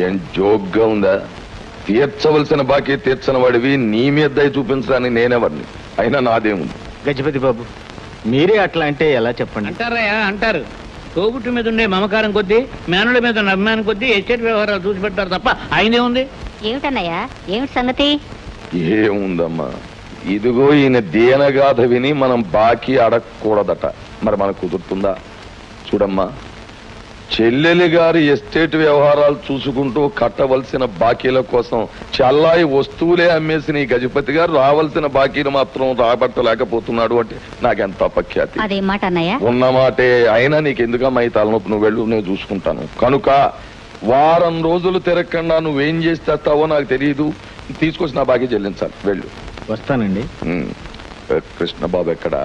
ఏం జోక్గా ఉందా? తీర్చవలసిన బాకీ తీర్చని వాడివి నీ మీద దయ చూపించడానికి నేనెవరిని? అయినా నాదేముంది. గజపతి బాబు, మీరే అట్లా అంటే ఎలా చెప్పండి? అంటారయ్యా అంటారు. తోబుట్టు మీద ఉండే మమకారం కొద్దీ, మేనల మీద ఉన్న అభిమానం కొద్దీ ఎస్టేట్ వ్యవహారాలు చూసి పెట్టారు తప్ప ఆయనే ఉంది. ఏమిటన్నయ్యా, ఏమిటి సంగతి? ఏముందమ్మా, ఇదిగో ఈయన దీనగాథ విని మనం బాకీ అడగకూడదట. మరి మనకు కుదురుతుందా? చూడమ్మా, చెల్లెలి గారి ఎస్టేట్ వ్యవహారాలు చూసుకుంటూ కట్టవలసిన బాకీల కోసం చల్లాయి వస్తువులే అమ్మేసిన ఈ గజపతి గారు రావాల్సిన బాకీలు మాత్రం రాబట్టలేకపోతున్నాడు అంటే నాకెంత అపఖ్యాతి. అదేం మాట అన్నయ్య? ఉన్నమాటే. అయినా నీకెందుకమ్మా ఈ తలనొప్పి? నువ్వు వెళ్ళు, నేను చూసుకుంటాను. కనుక వారం రోజులు తిరగకుండా నువ్వేం చేసి తెస్తావో నాకు తెలియదు. తీసుకొచ్చి నా బాకీ చెల్లించాలి. వెళ్ళు. వస్తానండి. కృష్ణబాబు ఎక్కడా?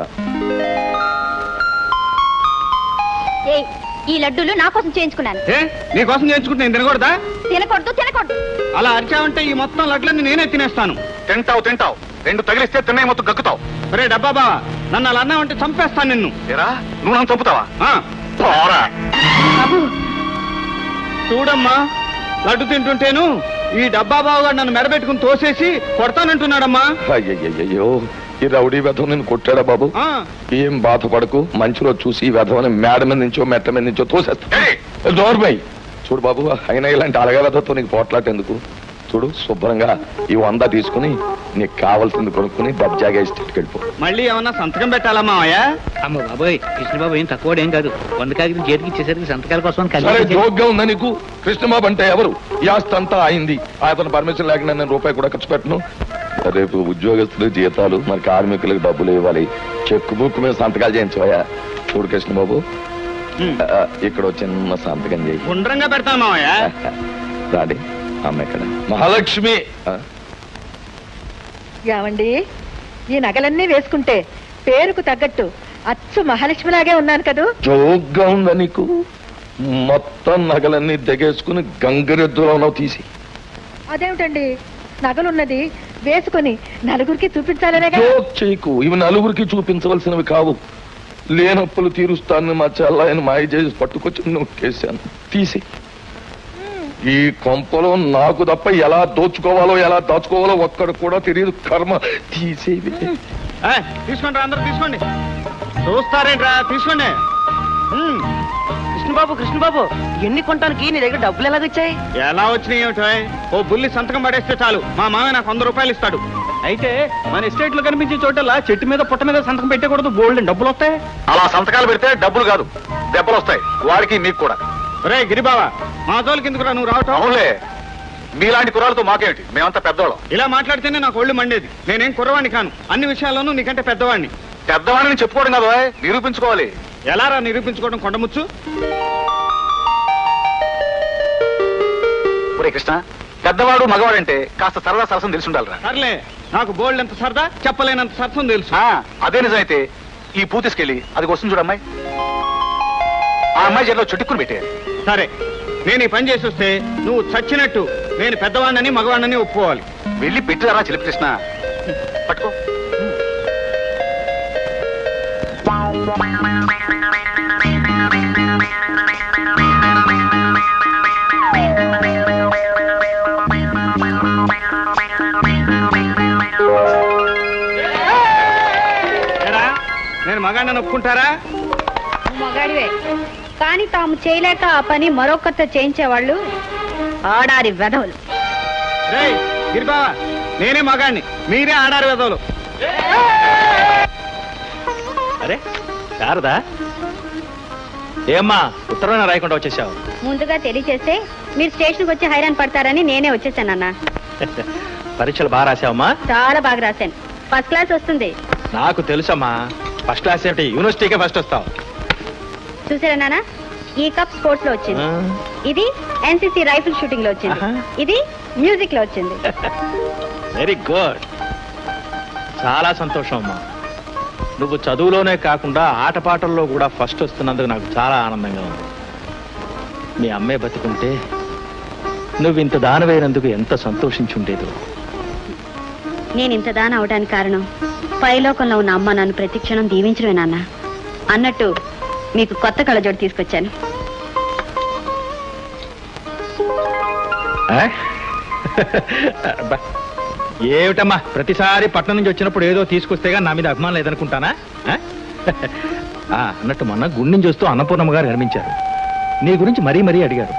ఈ లడ్డూలు నా కోసం చేయించుకున్నాను. నీ కోసం చేయించుకుంటే నేను తినకూడదా? తినకూడదు, తినకూడదు. అలా అరిచావంటే ఈ మొత్తం లడ్లన్నీ నేనే తినేస్తాను. తింటావు. రెండు తగిలిస్తే తిన్నాయి మొత్తం గక్కుతావు. ఒరే డబ్బా బావా, నన్ను అలా అన్నావంటే చంపేస్తాను నిన్ను. నువ్వు నన్ను చంపుతావా? చూడమ్మా, లడ్డు తింటుంటేను ఈ డబ్బా బావగా నన్ను మెడబెట్టుకుని తోసేసి కొడతానంటున్నాడమ్మా. అయ్యయ్యో, ఈ రౌడీ వెధం నేను కొట్టాడా బాబు? ఏం బాధపడకు, మంచిలో చూసి ఈ వెధవని మేడ మీద నుంచో మెట్ల మీద నుంచో తోసేస్తా. దోర్మై చూడు బాబు, అయినా ఇలాంటి అలగా వెధతో నీకు పోట్లాట ఎందుకు? చూడు, శుభ్రంగా ఈ 100 తీసుకుని నీకు కావాల్సింది కొనుక్కుని దర్జాగా ఎస్టేట్కి వెళ్ళిపో. మళ్ళీ ఏమన్నా సంతకం పెట్టాలమ్మా? అమ్మ బాబోయ్, కృష్ణబాబు ఏం తక్కువడేం కాదు. 100 కాగితం చేతికి ఇచ్చేసరికి సంతకాల కోసం జోక్గా ఉందా నీకు? కృష్ణబాబు అంటే ఎవరు? ఈ ఆస్తి అంతా అయింది. అతను పర్మిషన్ లేకుండా నేను రూపాయి కూడా ఖర్చు పెట్టను. రేపు ఉద్యోగస్తులు జీతాలు, మరి కార్మికులకు డబ్బులు ఇవ్వాలి. చెక్ బుక్ మీద సంతకాలు చేయించవయ్యా. చూడు కృష్ణబాబు, ఇక్కడ చిన్న సంతకం చేయి. గుండ్రంగా పెడతాను రాడి. అమ్మ ఎక్కడ? మహాలక్ష్మి. ఏమండి, ఈ నగలన్నీ వేసుకుంటే పేరుకు తగ్గట్టు అచ్చు మహాలక్ష్మిలాగే ఉన్నాను కదూ? జోక్గా ఉందా నీకు? మొత్తం నగలన్నీ దిగేసుకుని గంగరెద్దులో తీసి. అదేమిటండి, నగలున్నది వేసుకుని నలుగురికి చూపించాలనే కదా? జోక్ చేయకు. ఇవి నలుగురికి చూపించవలసినవి కావు. లేనప్పులు తీరుస్తానని మా చెల్లాయని మాయ చేసి పట్టుకొచ్చి నొక్కేశాను. తీసి. ఈ కొంపలో నాకు తప్ప ఎలా దోచుకోవాలో ఎలా దాచుకోవాలో ఒక్కడు కూడా తెలియదు. కర్మ. తీసేవి. తీసుకోండి, అందరూ తీసుకోండి. చూస్తారేంట్రా? తీసుకోండి. కృష్ణబాబు, ఎన్ని కొనడానికి నీ దగ్గర డబ్బులు ఎలాగొచ్చాయి? ఎలా వచ్చినాయి ఏమిటో? ఓ బుల్లి సంతకం పడేస్తే చాలు, మా మామ నాకు 100 రూపాయలు ఇస్తాడు. అయితే మన ఎస్టేట్ లో కనిపించే చోటలా చెట్టు మీద పుట్ట మీద సంతకం పెట్టకూడదు. బోల్డ్ డబ్బులు వస్తాయి. అలా సంతకాలు పెడితే డబ్బులు కాదు, దెబ్బలు వస్తాయి. వాడికి మీకు కూడా. రే గిరిబావా, మా తోలు కిందకు నువ్వు రావటం? అవునులే, మీలాంటి కుర్రాలతో మాకేమిటి? మేమంతా పెద్దవాళ్ళం. ఇలా మాట్లాడితేనే నాకు ఒళ్ళు మండేది. నేనేం కుర్రవాణ్ణి కాను. అన్ని విషయాల్లోనూ నీకంటే పెద్దవాణ్ణి. పెద్దవాడిని చెప్పుకోవడం కాదు, నిరూపించుకోవాలి. ఎలారా నిరూపించుకోవడం? కొండముచ్చు. ఒరే కృష్ణ, పెద్దవాడు మగవాడంటే కాస్త సరదా సరసం తెలిసి ఉండాలిరా. సర్లే, నాకు బోల్డ్ ఎంత సరదా, చెప్పలేనంత సరసం తెలుసు. అదే నిజమైతే ఈ పూ తీసుకెళ్ళి అది వస్తుంది చూడమ్మాయి, ఆ అమ్మాయి చేతిలో చుట్టుకుని పెట్టేయాలి. సరే, నేను ఈ పని చేసి వస్తే నువ్వు చచ్చినట్టు నేను పెద్దవాడిని మగవాడిని ఒప్పుకోవాలి. వెళ్ళి పెట్టిరారా చిలిపి కృష్ణ. పట్టుకో. నేను మగాడిని ఒప్పుకుంటారా? మగాడివే, కానీ తాము చేయలేక ఆ పని మరొకరితో చేయించేవాళ్ళు ఆడారి వెధవులు. గిరిబావా, నేనే మగాడిని, మీరే ఆడారి వెధవులు. అరే శారదా, ఏమ్మా ఉత్తరమైన రాయకుండా వచ్చేసావు? ముందుగా తెలియచేస్తే మీరు స్టేషన్కి వచ్చి హైరాన్ పడతారని నేనే వచ్చేసానన్నా. పరీక్షలు బాగా రాసావమ్మా? చాలా బాగా రాశాను. ఫస్ట్ క్లాస్ వస్తుంది. నాకు తెలుసమ్మా. ఫస్ట్ క్లాస్ ఏమిటి, యూనివర్సిటీకే ఫస్ట్ వస్తావు. చూసారా నాన్న, ఈ కప్ స్పోర్ట్స్ లో వచ్చింది, ఇది ఎన్సీసీ రైఫిల్ షూటింగ్ లో వచ్చింది, ఇది మ్యూజిక్ లో వచ్చింది. వెరీ గుడ్, చాలా సంతోషం అమ్మా. నువ్వు చదువులోనే కాకుండా ఆటపాటల్లో కూడా ఫస్ట్ వస్తున్నందుకు నాకు చాలా ఆనందంగా ఉంది. మీ అమ్మే బతికుంటే నువ్వు ఇంత దానమైనందుకు ఎంత సంతోషించుండేదో. నేను ఇంత దాన అవడానికి కారణం పైలోకంలో ఉన్న అమ్మ నన్ను ప్రతి క్షణం దీవించడమే నాన్న. అన్నట్టు మీకు కొత్త కళ్ళజోడు తీసుకొచ్చాను. అబ్బా, ఏమిటమ్మా ప్రతిసారి పట్నం నుంచి వచ్చినప్పుడు ఏదో తీసుకొస్తేగా నా మీద అభిమానం లేదనుకుంటానా? అన్నట్టు మొన్న గుడి నుంచి వస్తూ అన్నపూర్ణమ్మ గారు కనిపించారు. నీ గురించి మరీ మరీ అడిగారు.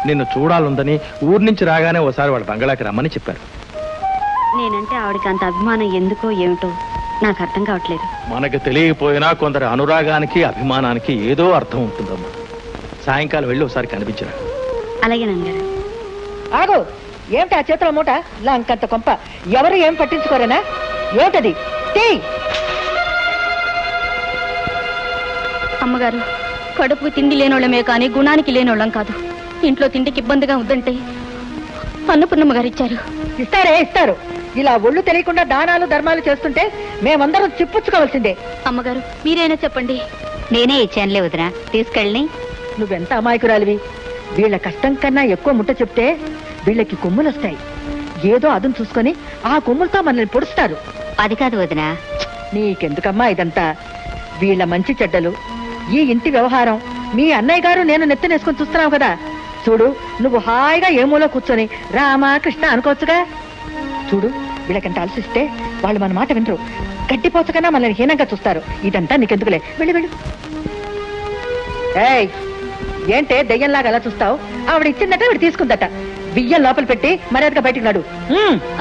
నిన్ను చూడాలందని ఊరి నుంచి రాగానే ఓసారి వాళ్ళ బంగళాకి రమ్మని చెప్పారు. నేనంటే ఆవిడకి అంత అభిమానం ఎందుకో ఏమిటో నాకు అర్థం కావట్లేదు. మనకు తెలియకపోయినా కొందరు అనురాగానికి అభిమానానికి ఏదో అర్థం ఉంటుందమ్మా. సాయంకాలం వెళ్ళి ఒకసారి కనిపించరా? అలాగే నాన్నగారు. ఆగు, ఏమిటి ఆ చేతుల మూట? లంకంత కొంప, ఎవరు ఏం పట్టించుకోరేనా? ఏమిటది? అమ్మగారు, కడుపుకు తిండి లేనోళ్ళమే కానీ గుణానికి లేనోళ్ళం కాదు. ఇంట్లో తిండికి ఇబ్బందిగా ఉందంటే అన్నపూర్ణమ్మ గారు ఇచ్చారు. ఇస్తారే, ఇస్తారు. ఇలా ఒళ్ళు తెలియకుండా దానాలు ధర్మాలు చేస్తుంటే మేమందరం చిప్పుచ్చుకోవాల్సిందే. అమ్మగారు, మీరైనా చెప్పండి. నేనే ఇచ్చానులే వదినా, తీసుకెళ్ళి. నువ్వెంత అమాయకురాలివి. వీళ్ళ కష్టం కన్నా ఎక్కువ ముట్ట చెప్తే వీళ్ళకి కొమ్ములు వస్తాయి. ఏదో అదును చూసుకొని ఆ కొమ్ములతో మనల్ని పొడుస్తారు. అది కాదు వదినా. నీకెందుకమ్మా ఇదంతా? వీళ్ళ మంచి చెడ్డలు, ఈ ఇంటి వ్యవహారం మీ అన్నయ్య గారు నేను నెత్తనేసుకొని చూస్తున్నావు కదా. చూడు, నువ్వు హాయిగా ఏమూలో కూర్చొని రామా కృష్ణ అనుకోవచ్చుగా. చూడు, వీళ్ళకంత ఆలోచిస్తే వాళ్ళు మన మాట వినరు. గడ్డిపోచకన్నా మనల్ని హీనంగా చూస్తారు. ఇదంతా నీకెందుకులే, వెళ్ళి వెళ్ళు. ఏయ్, ఏంటే దెయ్యంలాగా అలా చూస్తావు? ఆవిడ ఇచ్చిందట, ఆవిడ తీసుకుందట. బియ్యం లోపల పెట్టి మర్యాదగా బయటికి నాడు.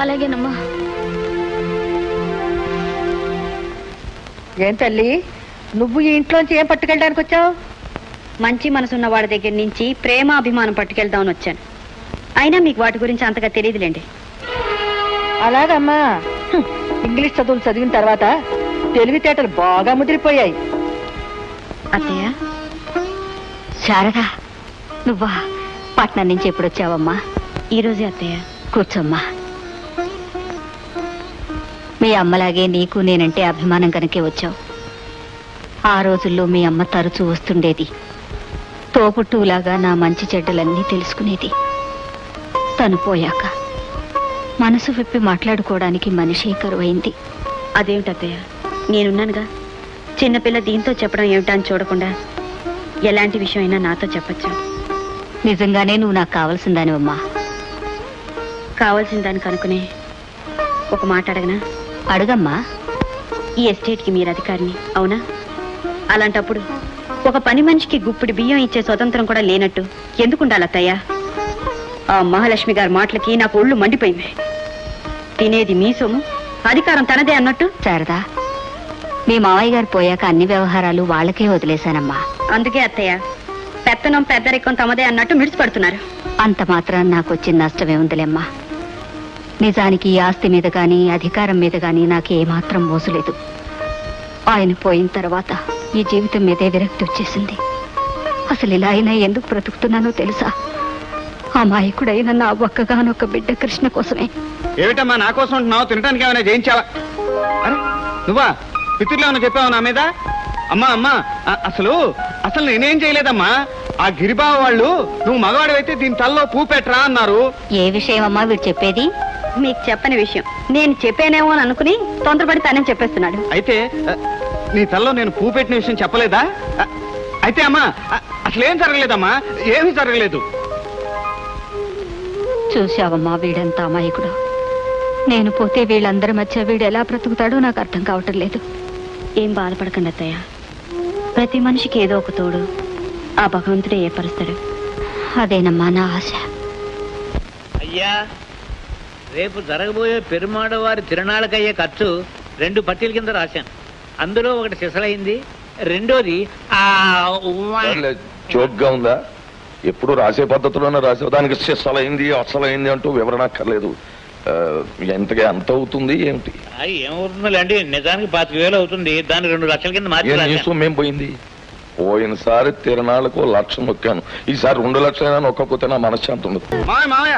అలాగేనమ్మా. ఏం తల్లి, నువ్వు ఈ ఇంట్లోంచి ఏం పట్టుకెళ్ళడానికి వచ్చావు? మంచి మనసున్న వాడి దగ్గర నుంచి ప్రేమ అభిమానం పట్టుకెళ్దామని వచ్చాను. అయినా మీకు వాటి గురించి అంతగా తెలియదులేండి. అలాగమ్మా, ఇంగ్లీష్ చదువులు చదివిన తర్వాత తెలివితేటలు బాగా ముదిరిపోయాయి. అత్తయ్య, శారదా, నువ్వా? పట్నం నుంచి ఎప్పుడు వచ్చావమ్మా? ఈరోజే అత్తయ్య. కూర్చోమ్మా. మీ అమ్మలాగే నీకు నేనంటే అభిమానం కనుకే వచ్చావు. ఆ రోజుల్లో మీ అమ్మ తరచూ వస్తుండేది. తోపుట్టులాగా నా మంచి చెడ్డలన్నీ తెలుసుకునేది. తను పోయాక మనసు విప్పి మాట్లాడుకోవడానికి మనిషి కరువైంది. అదేమిటత్తయ్య, నేనున్నానుగా. చిన్నపిల్ల దీంతో చెప్పడం ఏమిటా అని చూడకుండా ఎలాంటి విషయం అయినా నాతో చెప్పచ్చు. నిజంగానే నువ్వు నాకు కావాల్సిన దానివమ్మా. కావాల్సిన దానికి అనుకునే ఒక మాట అడగనా? అడుగమ్మా. ఈ ఎస్టేట్కి మీరు అధికారిని, అవునా? అలాంటప్పుడు ఒక పని మనిషికి గుప్పిడి బియ్యం ఇచ్చే స్వతంత్రం కూడా లేనట్టు ఎందుకుండాలి అత్తయ్య? ఆ మహాలక్ష్మి గారి మాటలకి నాకు ఒళ్ళు మండిపోయింది. తినేది మీ సొమ్ము, అధికారం తనదే అన్నట్టు. శారదా, మీ మావయ్య గారు పోయాక అన్ని వ్యవహారాలు వాళ్ళకే వదిలేశానమ్మా. అందుకే అత్తయ్య, పెత్తనం పెద్దరికం తమదే అన్నట్టు మిడిచిపడుతున్నారు. అంత మాత్రం నాకు వచ్చిన నష్టమే ఉందిలేమ్మా. నిజానికి ఈ ఆస్తి మీద గాని అధికారం మీద గాని నాకు ఏమాత్రం మోసలేదు. ఆయన పోయిన తర్వాత ఈ జీవితం మీదే విరక్తి వచ్చేసింది. అసలు ఇలా అయినా ఎందుకు బ్రతుకుతున్నానో తెలుసా? అమాయకుడైన నా ఒక్కగానొక్క బిడ్డ కృష్ణ కోసమే. ఏమిటమ్మా నా కోసం ఉంటున్నావు? తినడానికి ఏమైనా చేయించావా? అరే నువ్వా? పితుర్లు ఏమైనా చెప్పావా నా మీద? అమ్మా అమ్మా, అసలు నేనేం చేయలేదమ్మా. ఆ గిరిబావ వాళ్ళు నువ్వు మగవాడివైతే దీని తల్లో పూ పెట్టరా అన్నారు. ఏ విషయం అమ్మా వీడు చెప్పేది? మీకు చెప్పని విషయం. నేను చెప్పానేమో అని అనుకుని తొందరపడి తనే చెప్పేస్తున్నాడు. అయితే నీ తల్లో నేను పూ పెట్టిన విషయం చెప్పలేదా? అయితే అమ్మా అసలేం జరగలేదమ్మా, ఏమీ జరగలేదు. చూశావమ్మా వీడంత అమాయకుడు. నేను పోతే వీళ్ళందరి మధ్య వీడు ఎలా బ్రతుకుతాడో నాకు అర్థం కావటం లేదు. ఏం బాధపడకండి అత్తయ్య, ప్రతి మనిషికి ఏదో ఒక తోడు ఆ భగవంతుడే ఏర్పరుస్తాడు. అదేనమ్మా నా ఆశ. అయ్యా, రేపు జరగబోయే పెరుమాడ వారి తిరునాళ్ళకయ్యే ఖర్చు 2 పట్టీల కింద రాశాను. అందులో ఒకటి సిసలైంది, రెండోది జోక్గా ఉందా? ఎప్పుడు రాసే పద్ధతిలోనే రాసే దానికి అసలైంది అసలైంది అంటూ వివరణ అక్కర్లేదు. ఎంతగా ఎంత అవుతుంది ఏమిటి? ఏమవుతుందండి, నిజానికి 25,000 అవుతుంది. దాన్ని 2 లక్షల కింద మార్చి మేము పోయింది. పోయినసారి తిరణాలకు 1,00,000 నొక్కాను. ఈసారి 2 లక్షలైనా నొక్కకపోతే నా మనశ్శాంతి ఉండదు. మావయ్య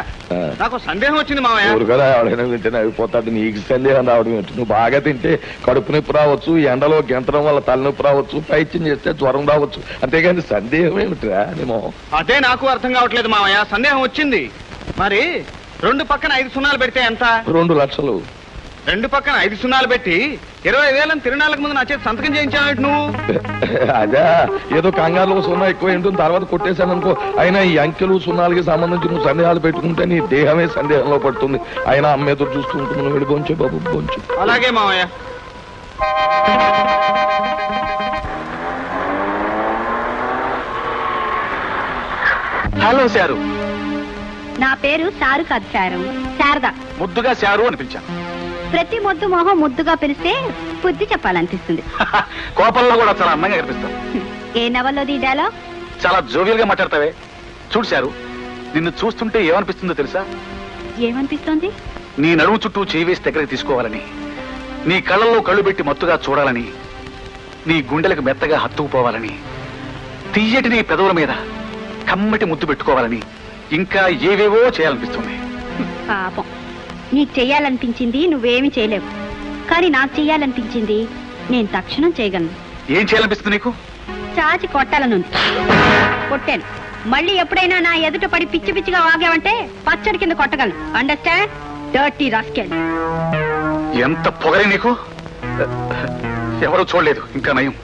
నాకు సందేహం వచ్చింది మావయ్య. ఎవరు కదా ఆవిడైనా తింటేనే అయిపోతాడు. నీకు సందేహం రావడం ఏంటి? నువ్వు బాగా తింటే కడుపు నొప్పి రావచ్చు, ఎండలో గెంతడం వల్ల తలనొప్పి రావచ్చు, పైత్యం చేస్తే జ్వరం రావచ్చు. అంతేగాని సందేహం ఏమిటిరా నేమో? అదే నాకు అర్థం కావట్లేదు మావయ్య. సందేహం వచ్చింది. మరి 2 పక్కన 5 సున్నాలు పెడితే ఎంత? 2 లక్షలు. రెండు పక్కన 5 సున్నాలు పెట్టి 20,000 తిరునాళ్ళకు ముందు నా చేతి సంతకం చేయించావు నువ్వు. అదే ఏదో కంగారులో సున్నా ఎక్కువ ఏంటో తర్వాత కొట్టేశాను అనుకో. అయినా ఈ అంకెలు సున్నాలకి సంబంధించి నువ్వు సందేహాలు పెట్టుకుంటే నీ దేహమే సందేహంలో పడుతుంది. అయినా అమ్మ ఎదురు చూస్తూ ఉంటుంది. నువ్వు వెళ్ళి బొంచు బాబు, బొంచు. అలాగే మావయ్య. హలో శారు. నా పేరు సారు కాదు శారు, శారద. ముద్దుగా శారు అని పిలిచాను. ప్రతి మొద్దు మొహం ముద్దుగా పిలిస్తే బుద్ధి చెప్పాలనిపిస్తుంది. కోపంలో కూడా చాలా అందంగా కనిపిస్తావు. ఏ నవల్లోది డైలాగ్? చాలా జోవియల్ గా మాట్లాడతావే. చూడు శారు, నిన్ను చూస్తుంటే ఏమనిపిస్తుందో తెలుసా? ఏమనిపిస్తోంది? నీ నడుము చుట్టూ చేయి వేసి దగ్గరికి తీసుకోవాలని, నీ కళ్ళల్లో కళ్ళు పెట్టి మత్తుగా చూడాలని, నీ గుండెలకు మెత్తగా హత్తుకుపోవాలని, తీయటి నీ పెదవుల మీద కమ్మటి ముద్దు పెట్టుకోవాలని, ఇంకా ఏవేవో చేయాలనిపిస్తుంది. పాపం, నీకు చెయ్యాలనిపించింది నువ్వేమి చేయలేవు, కానీ నాకు చెయ్యాలనిపించింది నేను తక్షణం చేయగలను. ఏం చేయాలనిపిస్తుంది నీకు? చాచి కొట్టాలనుంది. కొట్టాను. మళ్ళీ ఎప్పుడైనా నా ఎదుట పడి పిచ్చి పిచ్చిగా వాగావంటే పచ్చడి కింద కొట్టగలను. అండర్స్టాండ్? Dirty rascal. ఎంత పొగరే నీకు! ఎవరూ చూడలేదు, ఇంకా నయం.